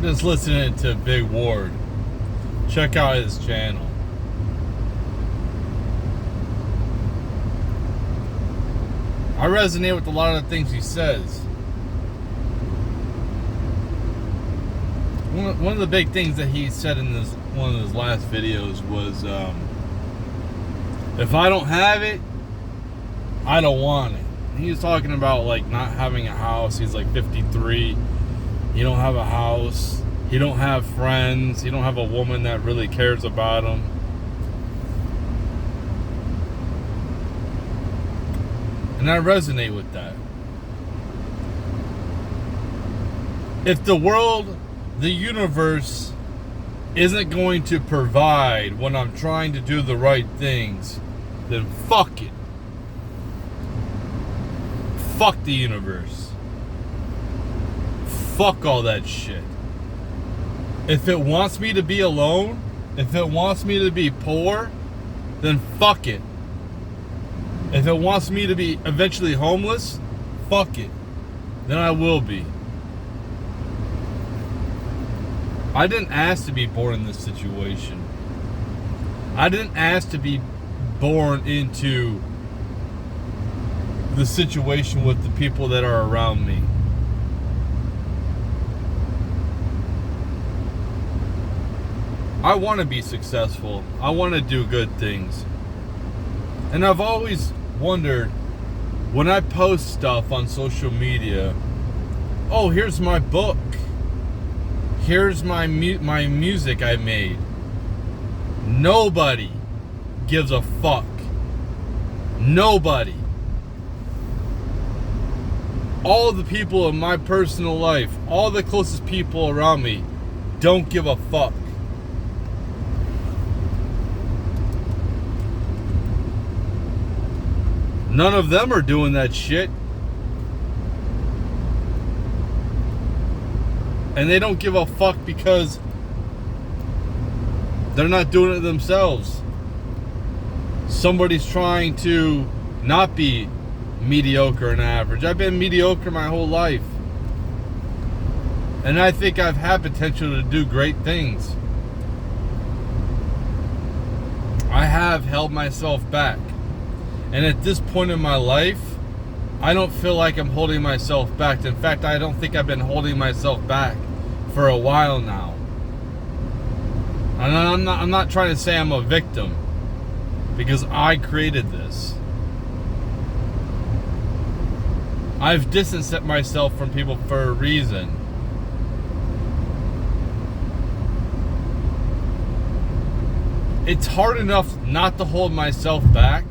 just listening to Big Ward. Check out his channel. I resonate with a lot of the things he says. One of the big things that he said in one of his last videos was, if I don't have it, I don't want it. He was talking about like not having a house. He's like 53. He don't have a house. He don't have friends. He don't have a woman that really cares about him. And I resonate with that. If the world, the universe, isn't going to provide when I'm trying to do the right things, then fuck it. Fuck the universe. Fuck all that shit. If it wants me to be alone, if it wants me to be poor, then fuck it. If it wants me to be eventually homeless, fuck it. Then I will be. I didn't ask to be born in this situation. I didn't ask to be born into the situation with the people that are around me. I want to be successful. I want to do good things. And I've always wondered, when I post stuff on social media, oh, here's my book. Here's my music I made. Nobody gives a fuck. Nobody. All the people in my personal life, all the closest people around me, don't give a fuck. None of them are doing that shit. And they don't give a fuck because they're not doing it themselves. Somebody's trying to not be mediocre and average. I've been mediocre my whole life. And I think I've had potential to do great things. I have held myself back. And at this point in my life, I don't feel like I'm holding myself back. In fact, I don't think I've been holding myself back for a while now. And I'm not trying to say I'm a victim, because I created this. I've distanced myself from people for a reason. It's hard enough not to hold myself back,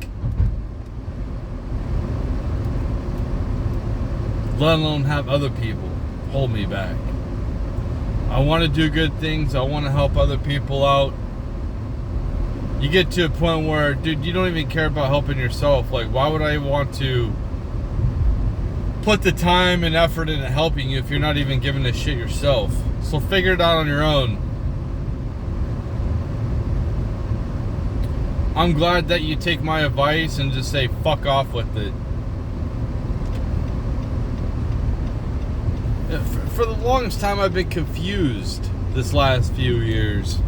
let alone have other people hold me back. I want to do good things. I want to help other people out. You get to a point where, dude, you don't even care about helping yourself. Like, why would I want to put the time and effort into helping you if you're not even giving a shit yourself? So figure it out on your own. I'm glad that you take my advice and just say fuck off with it. For the longest time, I've been confused this last few years.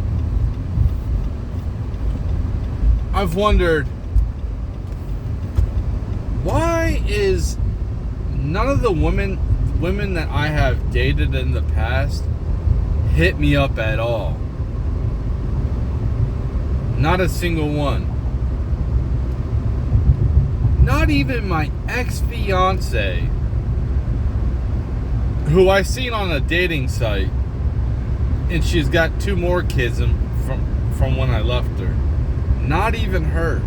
I've wondered, why is none of the women that I have dated in the past hit me up at all? Not a single one. Not even my ex-fiance, who I seen on a dating site, and she's got 2 more kids from when I left her. Not even her.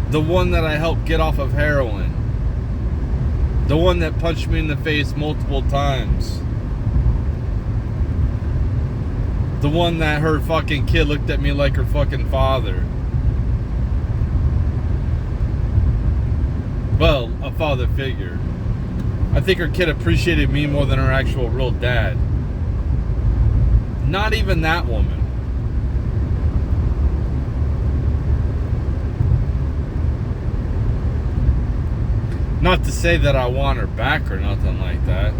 The one that I helped get off of heroin. The one that punched me in the face multiple times. The one that her fucking kid looked at me like her fucking father. Well, a father figure. I think her kid appreciated me more than her actual real dad. Not even that woman. Not to say that I want her back or nothing like that.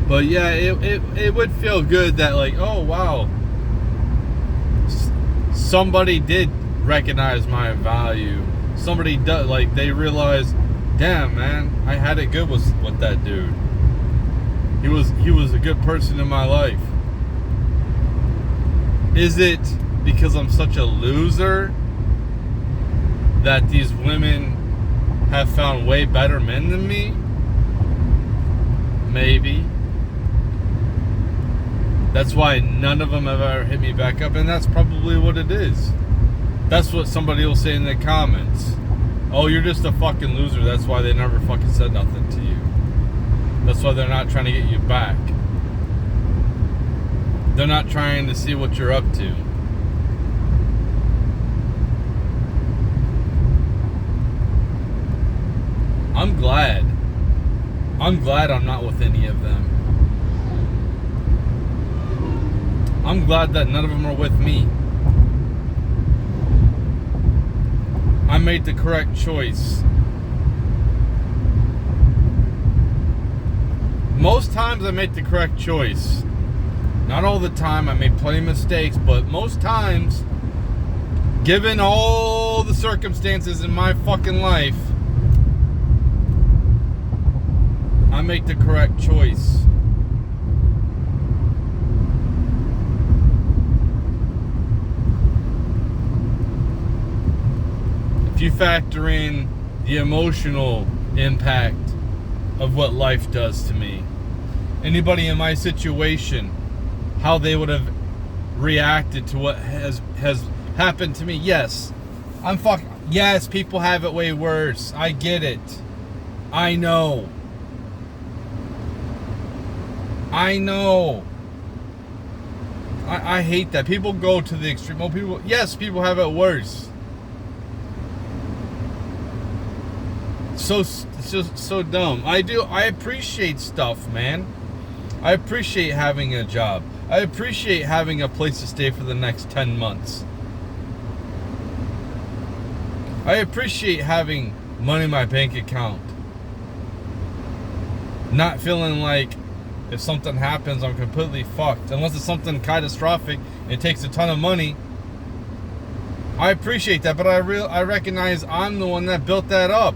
But yeah, it would feel good that, like, oh wow, somebody did recognize my value. Somebody does, like, they realized, damn man, I had it good with that dude. He was a good person in my life. Is it because I'm such a loser that these women have found way better men than me? Maybe. That's why none of them have ever hit me back up, and that's probably what it is. That's what somebody will say in the comments. Oh, you're just a fucking loser. That's why they never fucking said nothing to you. That's why they're not trying to get you back. They're not trying to see what you're up to. I'm glad. I'm glad I'm not with any of them. I'm glad that none of them are with me. I made the correct choice. Most times I make the correct choice. Not all the time. I made plenty of mistakes, but most times, given all the circumstances in my fucking life, I make the correct choice. If you factor in the emotional impact of what life does to me, anybody in my situation, how they would have reacted to what has happened to me. Yes, yes, people have it way worse. I get it. I know. I hate that. People go to the extreme. Yes, people have it worse. So dumb. I appreciate stuff, man. I appreciate having a job. I appreciate having a place to stay for the next 10 months. I appreciate having money in my bank account. Not feeling like if something happens, I'm completely fucked. Unless it's something catastrophic and it takes a ton of money. I appreciate that, but I recognize I'm the one that built that up.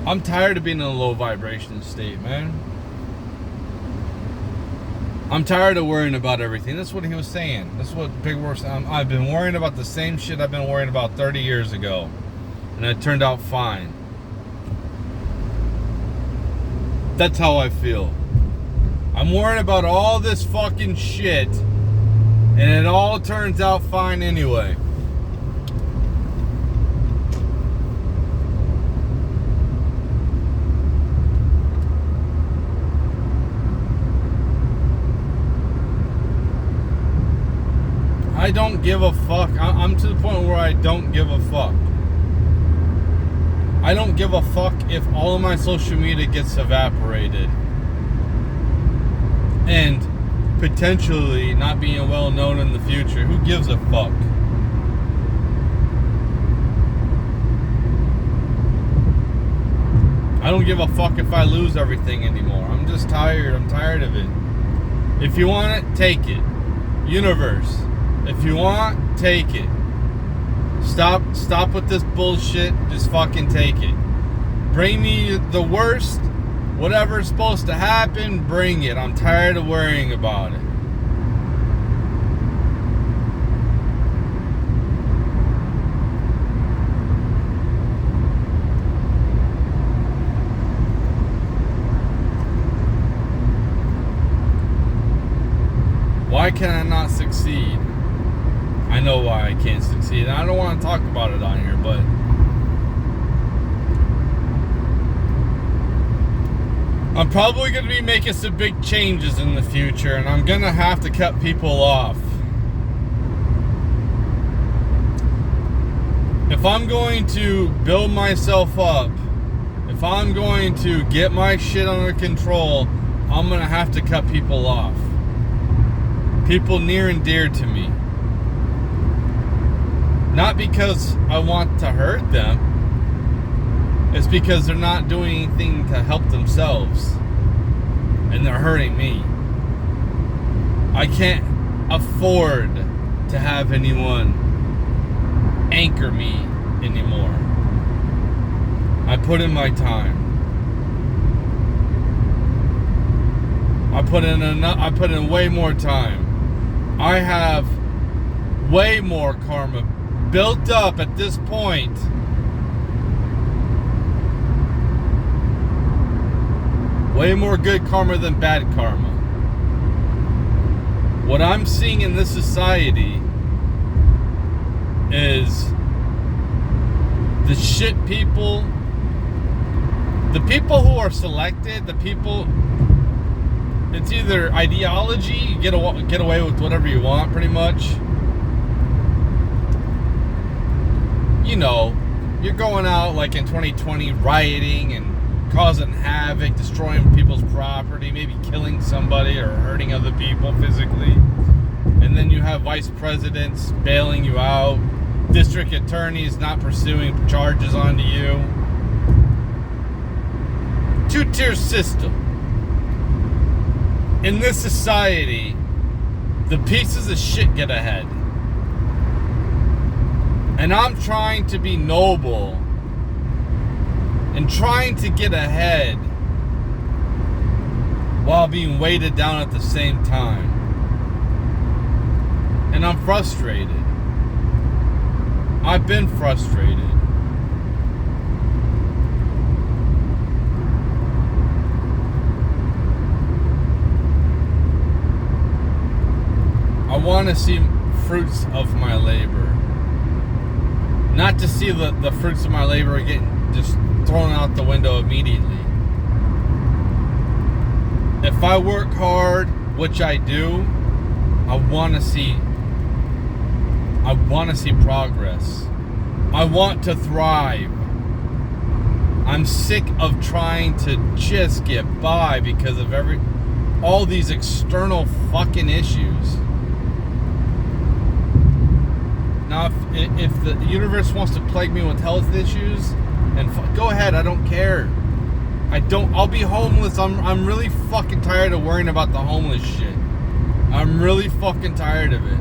I'm tired of being in a low vibration state, man. I'm tired of worrying about everything. That's what he was saying. That's what Big War said. I've been worrying about the same shit I've been worrying about 30 years ago. And it turned out fine. That's how I feel. I'm worried about all this fucking shit. And it all turns out fine anyway. I don't give a fuck. I'm to the point where I don't give a fuck. I don't give a fuck if all of my social media gets evaporated. And potentially not being well known in the future. Who gives a fuck? I don't give a fuck if I lose everything anymore. I'm just tired. I'm tired of it. If you want it, take it. Universe. If you want, take it. Stop with this bullshit. Just fucking take it. Bring me the worst. Whatever's supposed to happen, bring it. I'm tired of worrying about it. Why can I not succeed? I know why I can't succeed. I don't want to talk about it on here, but I'm probably going to be making some big changes in the future, and I'm going to have to cut people off. If I'm going to build myself up, if I'm going to get my shit under control, I'm going to have to cut people off. People near and dear to me. Not because I want to hurt them. It's because they're not doing anything to help themselves. And they're hurting me. I can't afford to have anyone anchor me anymore. I put in my time. I put in way more time. I have way more karma built up at this point. Way more good karma than bad karma. What I'm seeing in this society is the shit people, the people who are selected, the people, it's either ideology, you get away with whatever you want pretty much. You know, you're going out like in 2020 rioting and causing havoc, destroying people's property, maybe killing somebody or hurting other people physically. And then you have vice presidents bailing you out, district attorneys not pursuing charges onto you. Two-tier system. In this society, the pieces of shit get ahead. And I'm trying to be noble and trying to get ahead while being weighted down at the same time. And I'm frustrated. I've been frustrated. I want to see fruits of my labor. Not to see the fruits of my labor getting just thrown out the window immediately. If I work hard, which I do, I want to see progress. I want to thrive. I'm sick of trying to just get by because of all these external fucking issues. Now, if the universe wants to plague me with health issues, and go ahead, I don't care. I'll be homeless. I'm really fucking tired of worrying about the homeless shit. I'm really fucking tired of it.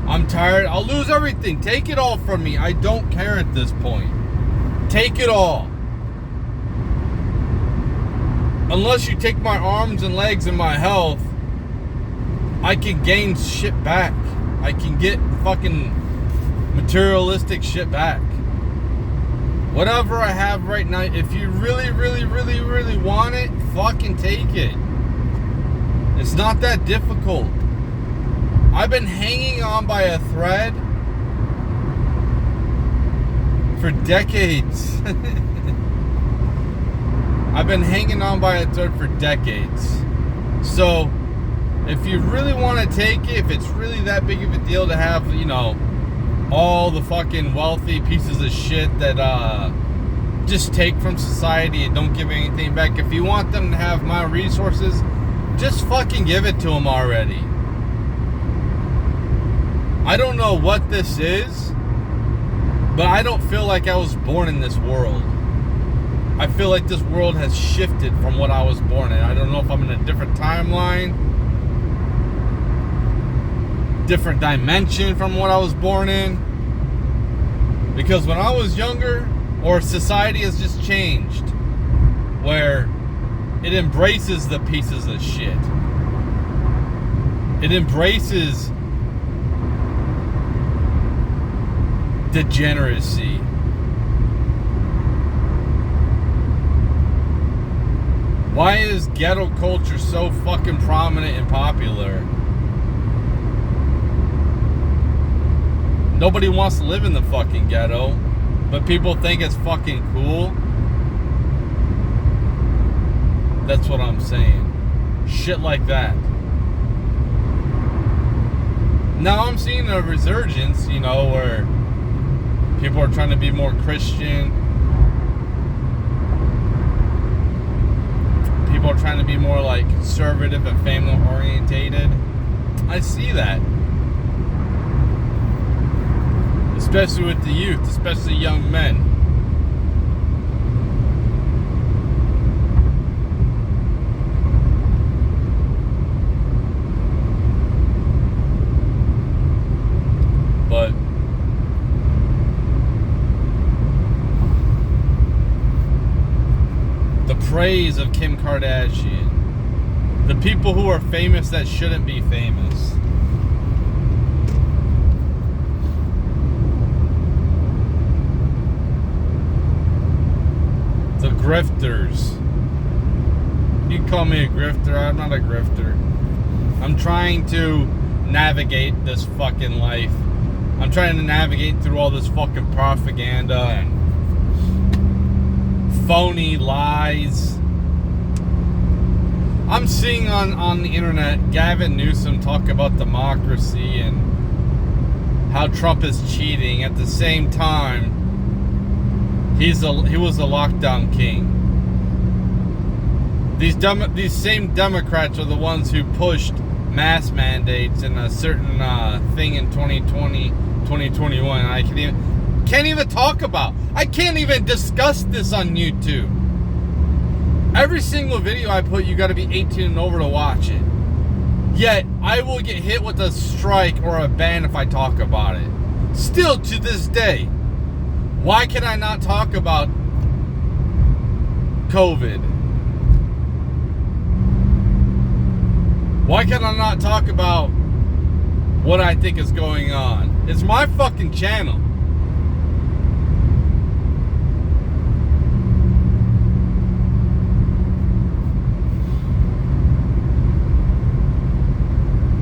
I'm tired. I'll lose everything. Take it all from me. I don't care at this point. Take it all. Unless you take my arms and legs and my health, I can gain shit back. I can get fucking materialistic shit back. Whatever I have right now, if you really, really, really, really want it, fucking take it. It's not that difficult. I've been hanging on by a thread for decades. I've been hanging on by a thread for decades. So, if you really want to take it, if it's really that big of a deal to have, you know, all the fucking wealthy pieces of shit that just take from society and don't give anything back. If you want them to have my resources, just fucking give it to them already. I don't know what this is, but I don't feel like I was born in this world. I feel like this world has shifted from what I was born in. I don't know if I'm in a different timeline, different dimension from what I was born in. Because when I was younger, or society has just changed, where it embraces the pieces of shit. It embraces degeneracy. Why is ghetto culture so fucking prominent and popular? Nobody wants to live in the fucking ghetto, but people think it's fucking cool. That's what I'm saying. Shit like that. Now I'm seeing a resurgence, you know, where people are trying to be more Christian. People are trying to be more like conservative and family orientated. I see that. especially with the youth, especially young men. But the praise of Kim Kardashian, the people who are famous that shouldn't be famous. The grifters. You can call me a grifter. I'm not a grifter. I'm trying to navigate this fucking life. I'm trying to navigate through all this fucking propaganda and phony lies. I'm seeing on the internet Gavin Newsom talk about democracy and how Trump is cheating. At the same time, he was a lockdown king. These same Democrats are the ones who pushed mask mandates and a certain thing in 2020, 2021. I can't even talk about. I can't even discuss this on YouTube. Every single video I put, you got to be 18 and over to watch it. Yet I will get hit with a strike or a ban if I talk about it. Still to this day. Why can I not talk about COVID? Why can I not talk about what I think is going on? It's my fucking channel.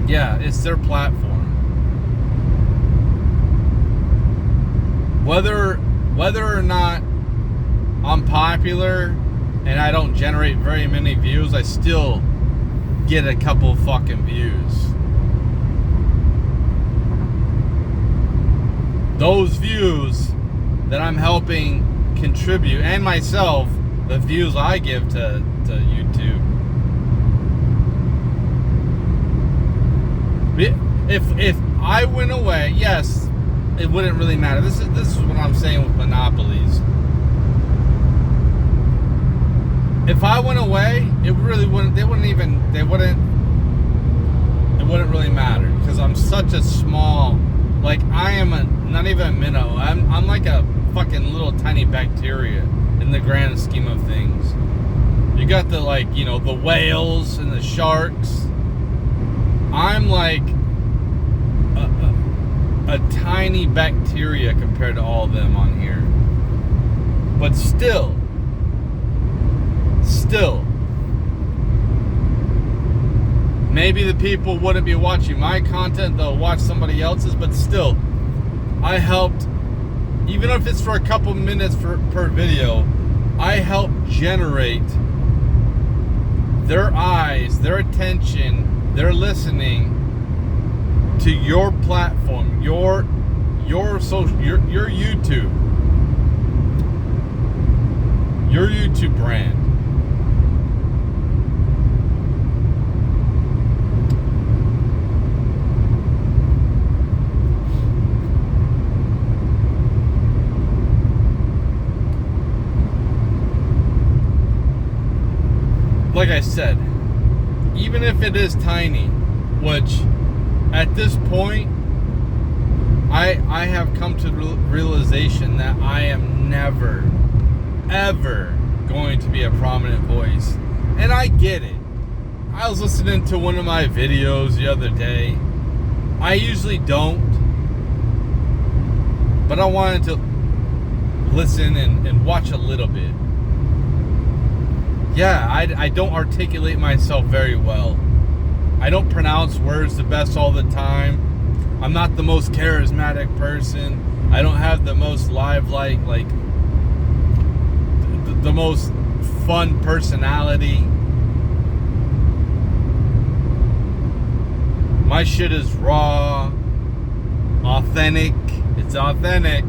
Yeah, it's their platform. Whether or not I'm popular and I don't generate very many views, I still get a couple fucking views. Those views that I'm helping contribute, and myself, the views I give to YouTube. If I went away, yes, it wouldn't really matter. This is what I'm saying with monopolies. If I went away, it really wouldn't. It wouldn't really matter because I'm such a small. Like I am not even a minnow. I'm like a fucking little tiny bacteria in the grand scheme of things. You got the the whales and the sharks. I'm like a tiny bacteria compared to all of them on here. But still, maybe the people wouldn't be watching my content, they'll watch somebody else's, but still, I helped, even if it's for a couple minutes per video, I helped generate their eyes, their attention, their listening to your platform, your social, your YouTube brand. Like I said, even if it is tiny, which at this point I have come to the realization that I am never ever going to be a prominent voice, and I get it. I was listening to one of my videos the other day. I usually don't, but I wanted to listen and watch a little bit. Yeah, I don't articulate myself very well. I don't pronounce words the best all the time. I'm not the most charismatic person. I don't have the most live-like, the most fun personality. My shit is raw, authentic. It's authentic.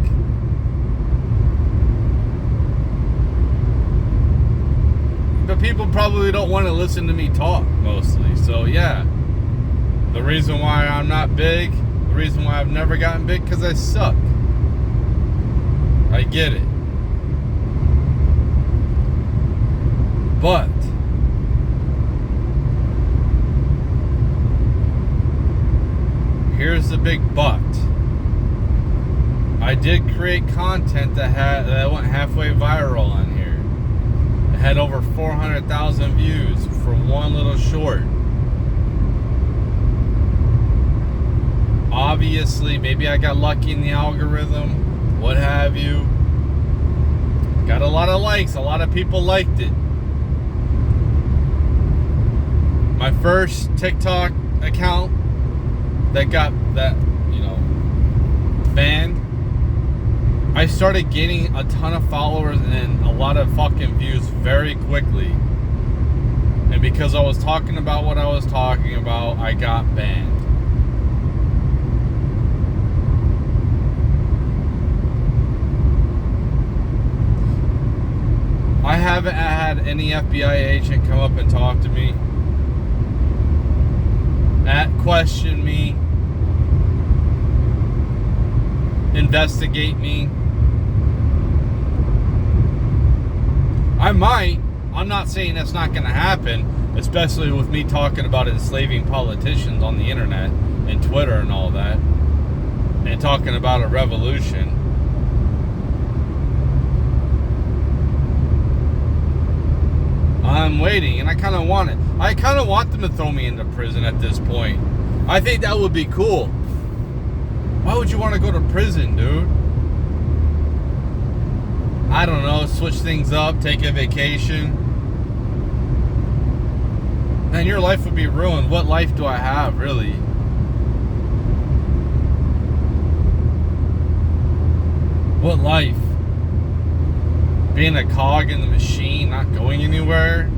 But people probably don't want to listen to me talk mostly. So yeah, the reason why I'm not big, the reason why I've never gotten big, because I suck. I get it. But here's the big but. I did create content that went halfway viral on here. It had over 400,000 views for one little short. Obviously, maybe I got lucky in the algorithm, what have you. Got a lot of likes, a lot of people liked it. My first TikTok account that got banned, I started gaining a ton of followers and a lot of fucking views very quickly. And because I was talking about what I was talking about, I got banned. I haven't had any FBI agent come up and talk to me, question me, investigate me. I might. I'm not saying that's not going to happen, especially with me talking about enslaving politicians on the internet and Twitter and all that, and talking about a revolution. I'm waiting, and I kind of want it. I kind of want them to throw me into prison at this point. I think that would be cool. Why would you want to go to prison, dude? I don't know, switch things up, take a vacation. Man, your life would be ruined. What life do I have, really? What life? Being a cog in the machine, not going anywhere?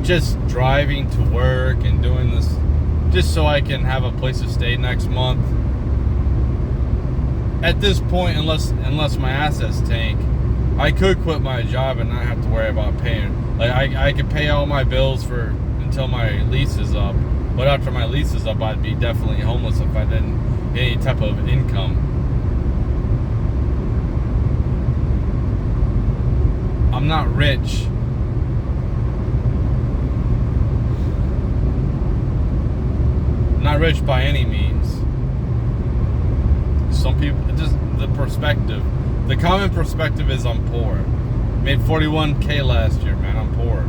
Just driving to work and doing this just so I can have a place to stay next month. At this point, unless my assets tank, I could quit my job and not have to worry about paying. Like I could pay all my bills until my lease is up. But after my lease is up, I'd be definitely homeless if I didn't get any type of income. I'm not rich. Not rich by any means. Some people, just the perspective. The common perspective is I'm poor. Made $41K last year, man. I'm poor.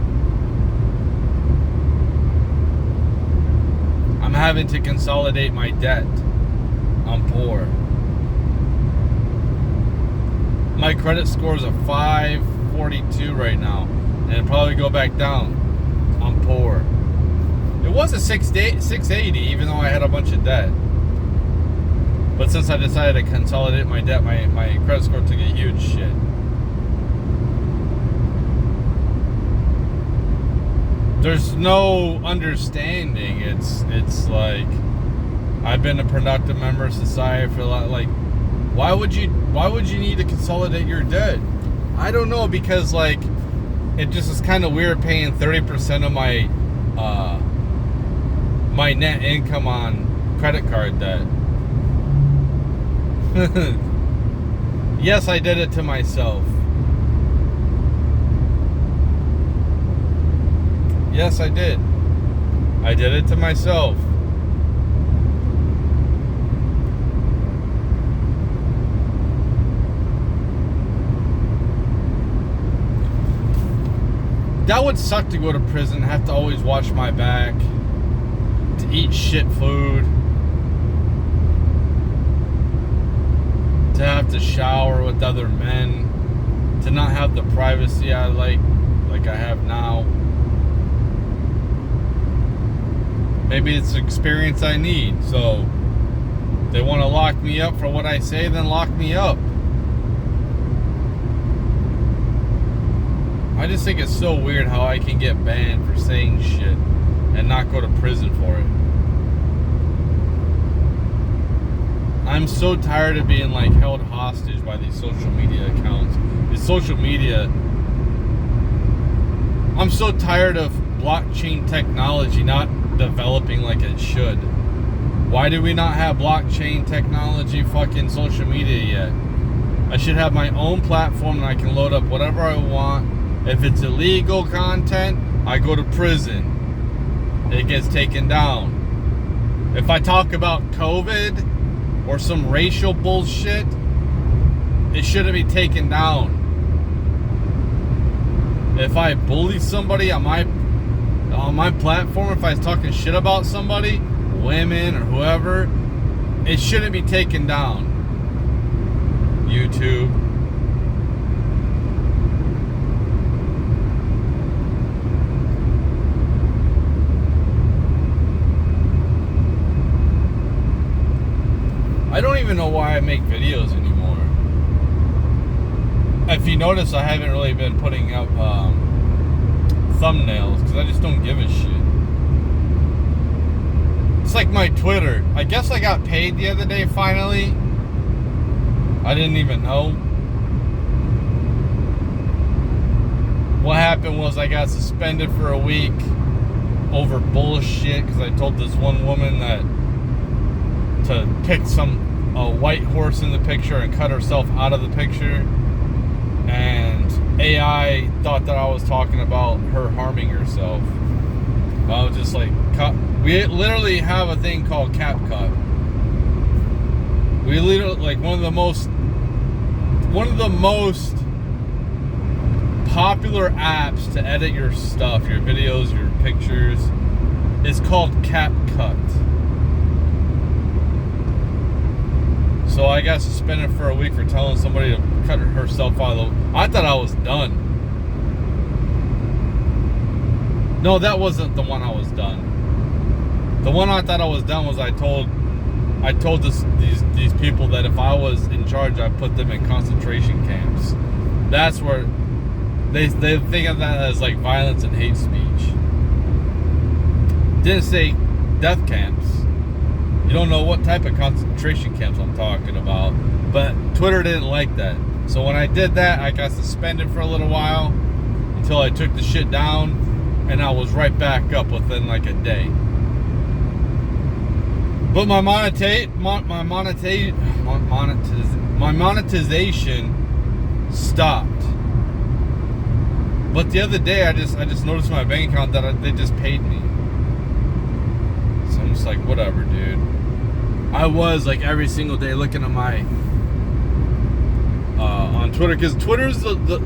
I'm having to consolidate my debt. I'm poor. My credit score is a 542 right now, and it'll probably go back down. I'm poor. It was a 680, even though I had a bunch of debt. But since I decided to consolidate my debt, my credit score took a huge shit. There's no understanding. It's like I've been a productive member of society for a lot. Like, why would you need to consolidate your debt? I don't know, because like it just is kind of weird paying 30% of my my net income on credit card debt. Yes, I did it to myself. Yes, I did. I did it to myself. That would suck, to go to prison, have to always watch my back, to eat shit food, to have to shower with other men, to not have the privacy I like I have now. Maybe it's the experience I need, so if they want to lock me up for what I say, then lock me up. I just think it's so weird how I can get banned for saying shit and not go to prison for it. I'm so tired of being like held hostage by these social media accounts. These social media, I'm so tired of blockchain technology not developing like it should. Why do we not have blockchain technology fucking social media yet? I should have my own platform and I can load up whatever I want. If it's illegal content, I go to prison. It gets taken down. If I talk about COVID or some racial bullshit, it shouldn't be taken down. If I bully somebody on my platform, if I was talking shit about somebody, women or whoever, it shouldn't be taken down. YouTube. I don't even know why I make videos anymore. If you notice, I haven't really been putting up thumbnails because I just don't give a shit. It's like my Twitter. I guess I got paid the other day finally. I didn't even know. What happened was I got suspended for a week over bullshit because I told this one woman that to pick a white horse in the picture and cut herself out of the picture. And AI thought that I was talking about her harming herself. I was just like, we literally have a thing called CapCut. We literally, like, one of the most popular apps to edit your stuff, your videos, your pictures, is called CapCut. So I got suspended for a week for telling somebody to cut herself out of the... I thought I was done. No, that wasn't the one I was done. The one I thought I was done was I told these people that if I was in charge, I'd put them in concentration camps. That's where they think of that as like violence and hate speech. Didn't say death camps. You don't know what type of concentration camps I'm talking about. But Twitter didn't like that. So when I did that, I got suspended for a little while until I took the shit down, and I was right back up within like a day. But my monetization stopped. But the other day, I just noticed my bank account that they just paid me. So I'm just like, whatever, dude. I was like every single day looking at my on Twitter, because Twitter's the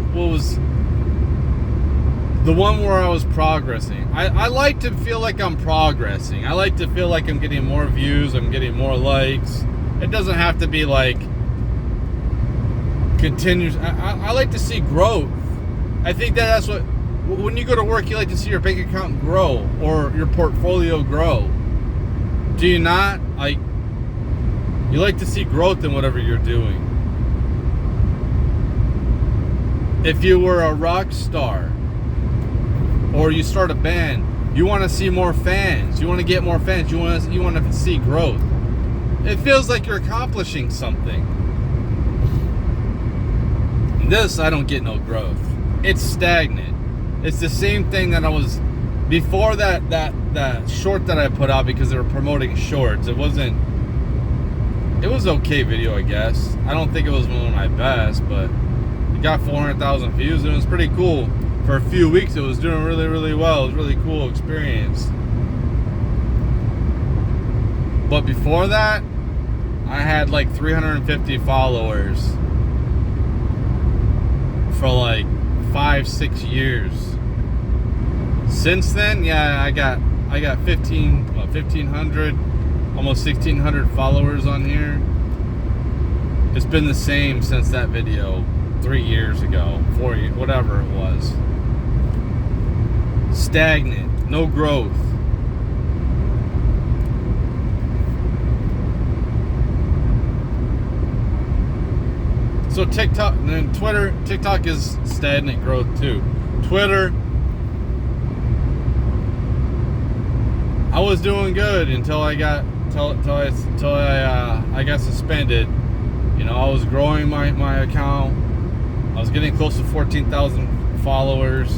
one where I was progressing. I like to feel like I'm progressing. I like to feel like I'm getting more views, I'm getting more likes. It doesn't have to be like continuous. I like to see growth. I think that's what, when you go to work, you like to see your bank account grow or your portfolio grow. Do you not? Like, you like to see growth in whatever you're doing. If you were a rock star or you start a band, you want to see more fans. You want to get more fans. You want to see growth. It feels like you're accomplishing something. This, I don't get no growth. It's stagnant. It's the same thing that I was before that short that I put out, because they were promoting shorts. It was okay video, I guess. I don't think it was one of my best, but it got 400,000 views, and it was pretty cool. For a few weeks, it was doing really, really well. It was a really cool experience. But before that, I had like 350 followers for like 5-6 years. Since then, yeah, I got 1,500, almost 1,600 followers on here. It's been the same since that video 3 years ago, 4 years, whatever it was. Stagnant, no growth. So TikTok and then TikTok is stagnant growth too. Twitter, I was doing good until I got I got suspended. You know, I was growing my account. I was getting close to 14,000 followers.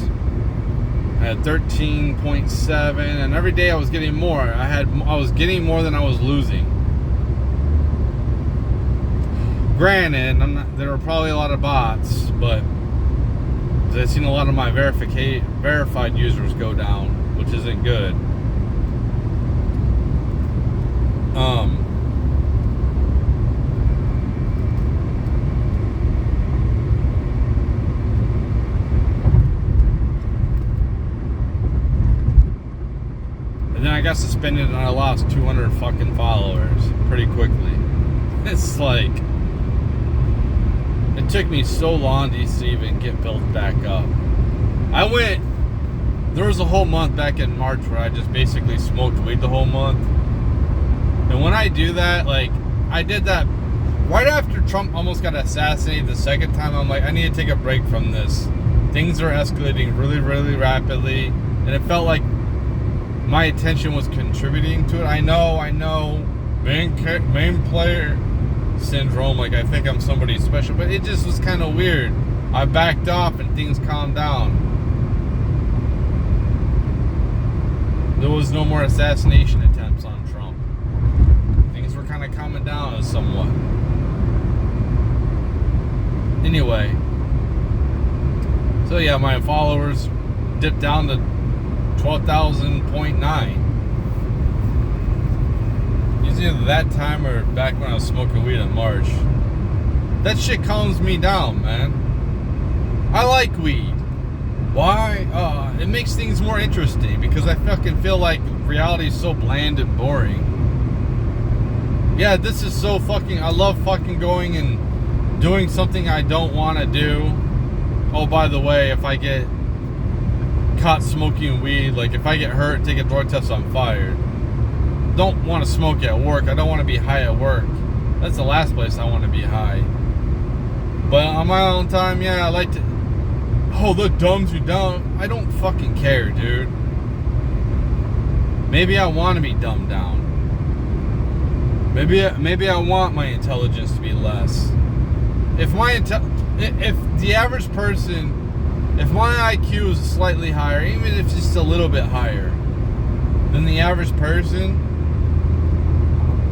I had 13.7, and every day I was getting more. I was getting more than I was losing. granted, there were probably a lot of bots, but I've seen a lot of my verified users go down, which isn't good. And then I got suspended and I lost 200 fucking followers pretty quickly. It's like, it took me so long to even get built back up. There was a whole month back in March where I just basically smoked weed the whole month. And when I do that, like, I did that right after Trump almost got assassinated the second time. I'm like, I need to take a break from this. Things are escalating really, really rapidly. And it felt like my attention was contributing to it. I know, main player syndrome, like I think I'm somebody special, but it just was kind of weird. I backed off and things calmed down. There was no more assassination attempts on Trump. Things were kind of calming down somewhat. Anyway, so yeah, my followers dipped down to 12,000.9. Either that time or back when I was smoking weed in March. That shit calms me down, man. I like weed. Why? It makes things more interesting because I fucking feel like reality is so bland and boring. Yeah, this is so fucking... I love fucking going and doing something I don't want to do. Oh, by the way, if I get caught smoking weed, like if I get hurt, take a drug test, I'm fired. Don't want to smoke at work. I don't want to be high at work. That's the last place I want to be high. But on my own time, yeah, I like to... Oh, that dumbs you down. I don't fucking care, dude. Maybe I want to be dumbed down. Maybe I want my intelligence to be less. If the average person... If my IQ is slightly higher, even if it's just a little bit higher than the average person...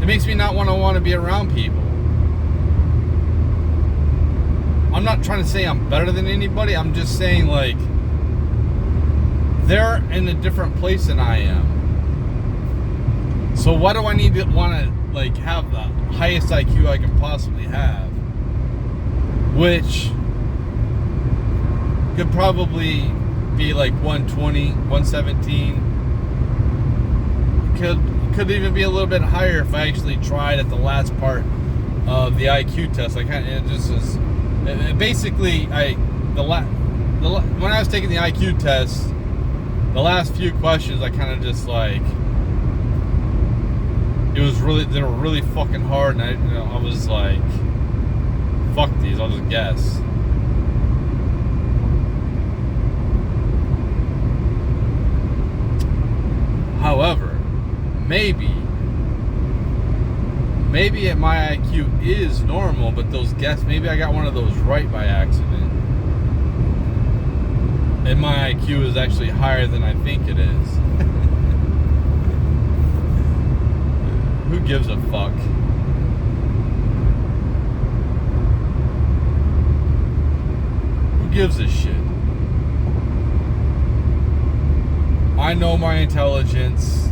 It makes me not want to be around people. I'm not trying to say I'm better than anybody. I'm just saying, like, they're in a different place than I am. So why do I need to want to, like, have the highest IQ I can possibly have? Which could probably be like 120, 117. Could even be a little bit higher if I actually tried at the last part of the IQ test. I kind of, it just is, basically, when I was taking the IQ test, the last few questions, I kind of just like, they were really fucking hard, and I was like, fuck these, I'll just guess. However, maybe my IQ is normal, but maybe I got one of those right by accident. And my IQ is actually higher than I think it is. Who gives a fuck? Who gives a shit? I know my intelligence.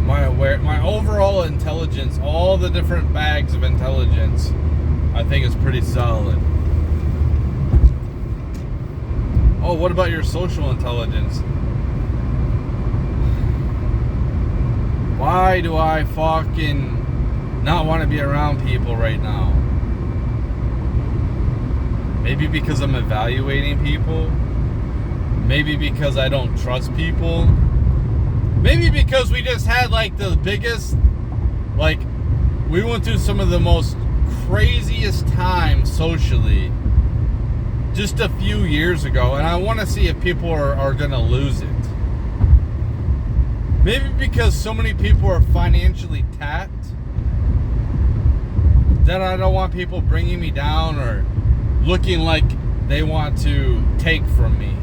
My overall intelligence, all the different bags of intelligence, I think is pretty solid. Oh, what about your social intelligence? Why do I fucking not want to be around people right now? Maybe because I'm evaluating people. Maybe because I don't trust people. Maybe because we just had like the biggest, like, we went through some of the most craziest times socially just a few years ago, and I want to see if people are going to lose it. Maybe because so many people are financially tapped that I don't want people bringing me down or looking like they want to take from me.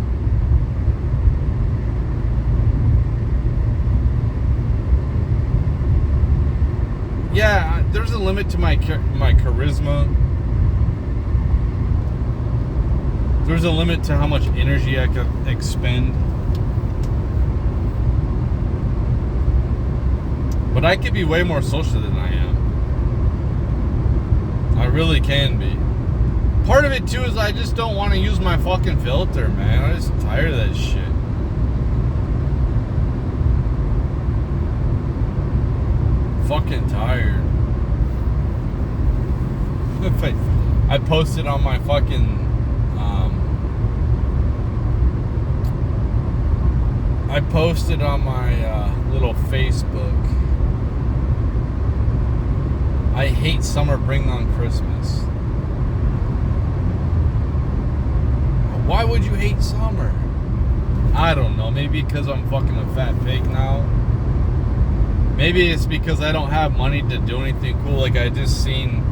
Yeah, there's a limit to my charisma. There's a limit to how much energy I could expend. But I could be way more social than I am. I really can be. Part of it too is I just don't want to use my fucking filter, man. I'm just tired of that shit. Fucking tired. I posted on my fucking I posted on my little Facebook. I hate summer, bring on Christmas. Why would you hate summer? I don't know. Maybe because I'm fucking a fat pig now. Maybe it's because I don't have money to do anything cool. Like I just seen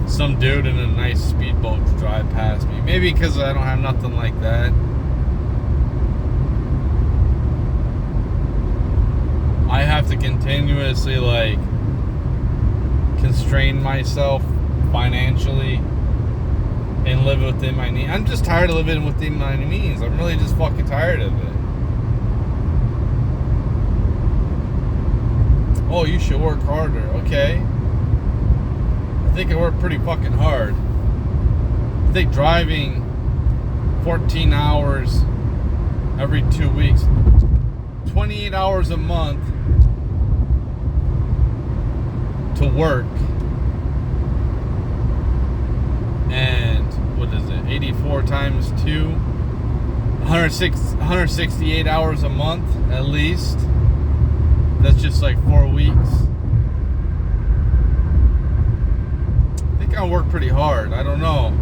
some dude in a nice speedboat drive past me. Maybe because I don't have nothing like that. I have to continuously like constrain myself financially and live within my means. I'm just tired of living within my means. I'm really just fucking tired of it. Oh, you should work harder. Okay. I think I work pretty fucking hard. I think driving 14 hours every 2 weeks, 28 hours a month to work, and what is it, 84 times 2, 168 hours a month at least. That's just like 4 weeks. I think I work pretty hard. I don't know.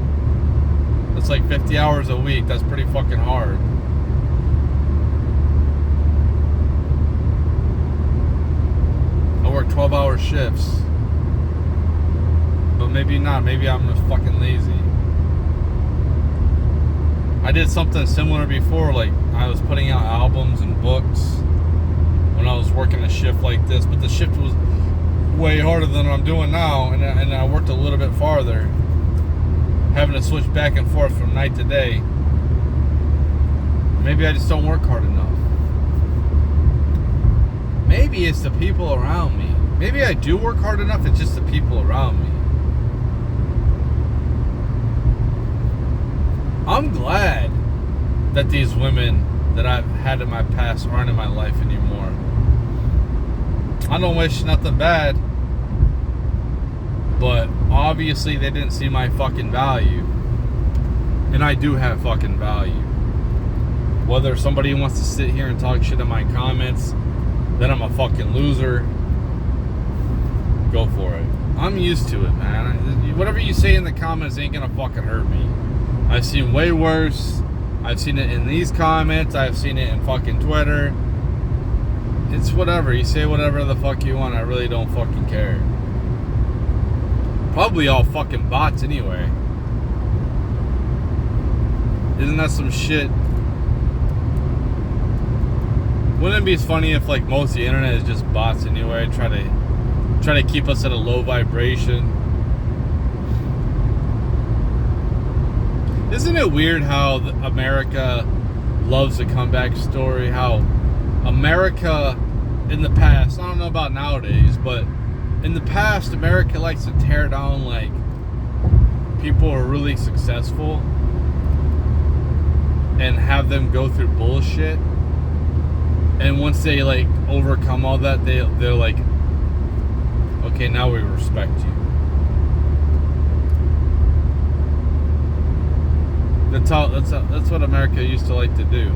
That's like 50 hours a week. That's pretty fucking hard. I work 12-hour shifts. But maybe not. Maybe I'm just fucking lazy. I did something similar before. Like, I was putting out albums and books when I was working a shift like this. But the shift was way harder than I'm doing now. And I worked a little bit farther. Having to switch back and forth from night to day. Maybe I just don't work hard enough. Maybe it's the people around me. Maybe I do work hard enough. It's just the people around me. I'm glad that these women that I've had in my past aren't in my life anymore. I don't wish nothing bad, but obviously they didn't see my fucking value. And I do have fucking value. Whether somebody wants to sit here and talk shit in my comments that I'm a fucking loser, go for it. I'm used to it, man. Whatever you say in the comments ain't gonna fucking hurt me. I've seen way worse. I've seen it in these comments. I've seen it in fucking Twitter. It's whatever. You say whatever the fuck you want. I really don't fucking care. Probably all fucking bots anyway. Isn't that some shit? Wouldn't it be funny if like most of the internet is just bots anyway? Try to keep us at a low vibration. Isn't it weird how America loves a comeback story? How America in the past, I don't know about nowadays, but in the past, America likes to tear down like people who are really successful and have them go through bullshit. And once they like overcome all that, they're like, okay, now we respect you. That's what America used to like to do.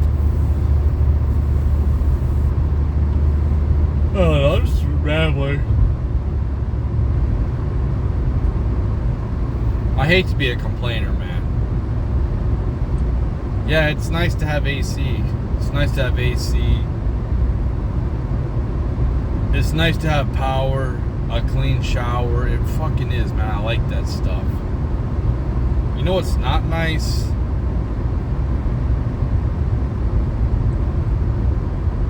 Oh, I'm just rambling. I hate to be a complainer, man. Yeah, it's nice to have AC. It's nice to have AC. It's nice to have power, a clean shower. It fucking is, man. I like that stuff. You know what's not nice?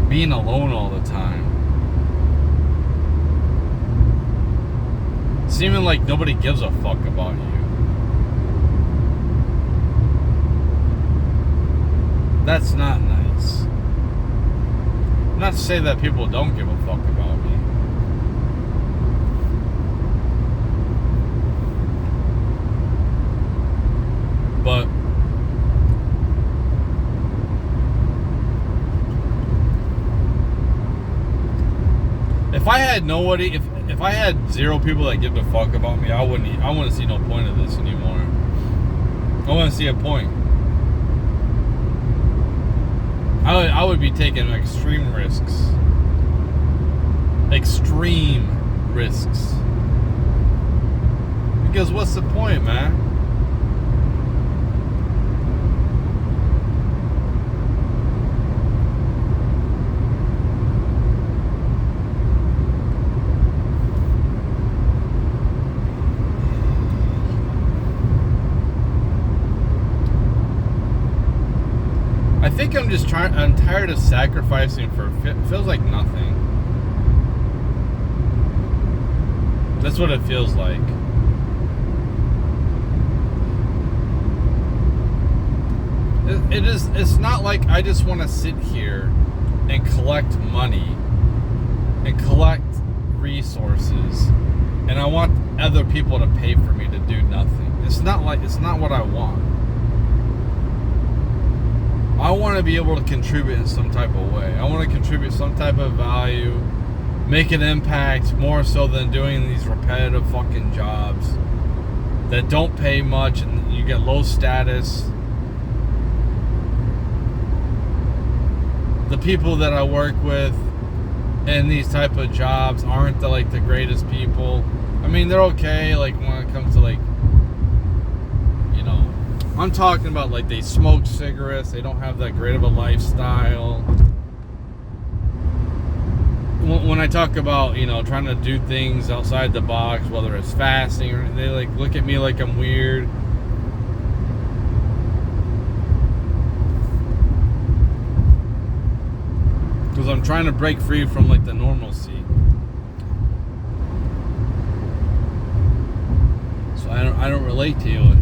Being alone all the time. seeming like nobody gives a fuck about you. That's not nice. Not to say that people don't give a fuck about me. But if I had nobody, if I had zero people that give a fuck about me, I wouldn't see no point of this anymore. I wouldn't see a point. I would be taking extreme risks. Extreme risks. Because what's the point, man? I think I'm tired of sacrificing for it feels like nothing. That's what it feels like. It's not like I just want to sit here and collect money and collect resources and I want other people to pay for me to do nothing. It's not what I want. I want to be able to contribute in some type of way. I want to contribute some type of value, make an impact more so than doing these repetitive fucking jobs that don't pay much and you get low status. The people that I work with in these type of jobs aren't the greatest people. I mean, they're okay, like when it comes to I'm talking about they smoke cigarettes, they don't have that great of a lifestyle. When I talk about, trying to do things outside the box, whether it's fasting or they look at me like I'm weird. Because I'm trying to break free from the normalcy. So I don't relate to you.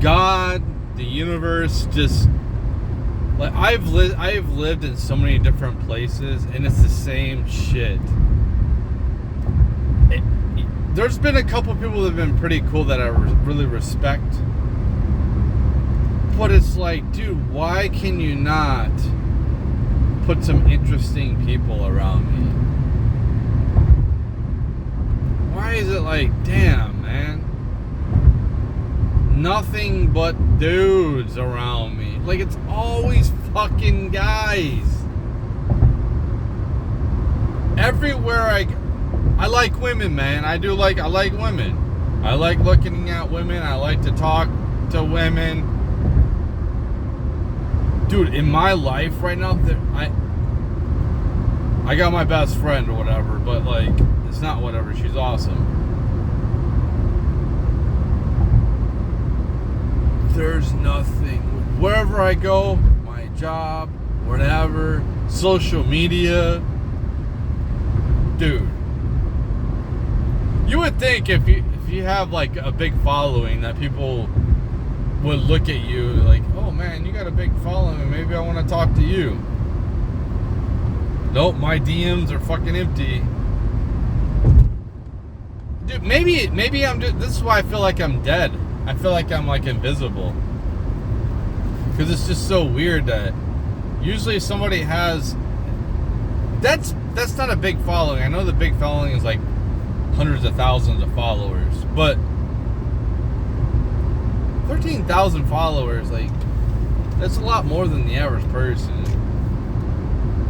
God, the universe, just I've lived in so many different places and it's the same shit. There's been a couple people that have been pretty cool that I really respect, but it's dude, why can you not put some interesting people around me? Why is it damn, man, nothing but dudes around me? It's always fucking guys. Everywhere I like women, man. I like women. I like looking at women. I like to talk to women. Dude, in my life right now, I got my best friend or whatever, but it's not whatever. She's awesome. There's nothing. Wherever I go, my job, whatever, social media, dude. You would think if you have a big following that people would look at you oh man, you got a big following, maybe I want to talk to you. Nope, my DMs are fucking empty. Dude, maybe I'm just, this is why I feel like I'm dead. I feel like I'm invisible. Because it's just so weird that usually somebody has that's not a big following. I know the big following is hundreds of thousands of followers, but 13,000 followers, that's a lot more than the average person.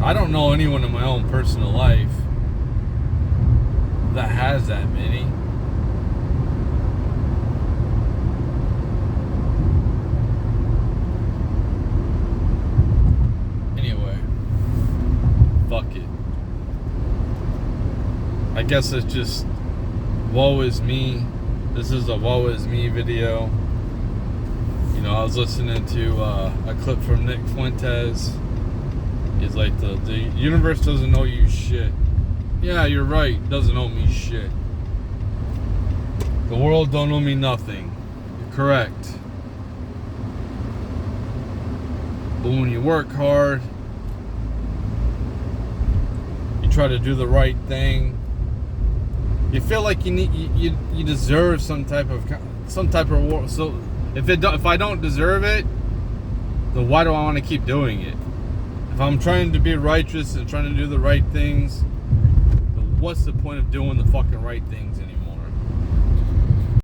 I don't know anyone in my own personal life that has that many. Anyway, fuck it. I guess it's just woe is me. This is a woe is me video. I was listening to a clip from Nick Fuentes. He's the universe doesn't owe you shit. Yeah, you're right. It doesn't owe me shit. The world don't owe me nothing. You're correct. But when you work hard, you try to do the right thing, you feel like you deserve some type of reward. So if I don't deserve it, then why do I want to keep doing it? If I'm trying to be righteous and trying to do the right things, then what's the point of doing the fucking right things anymore?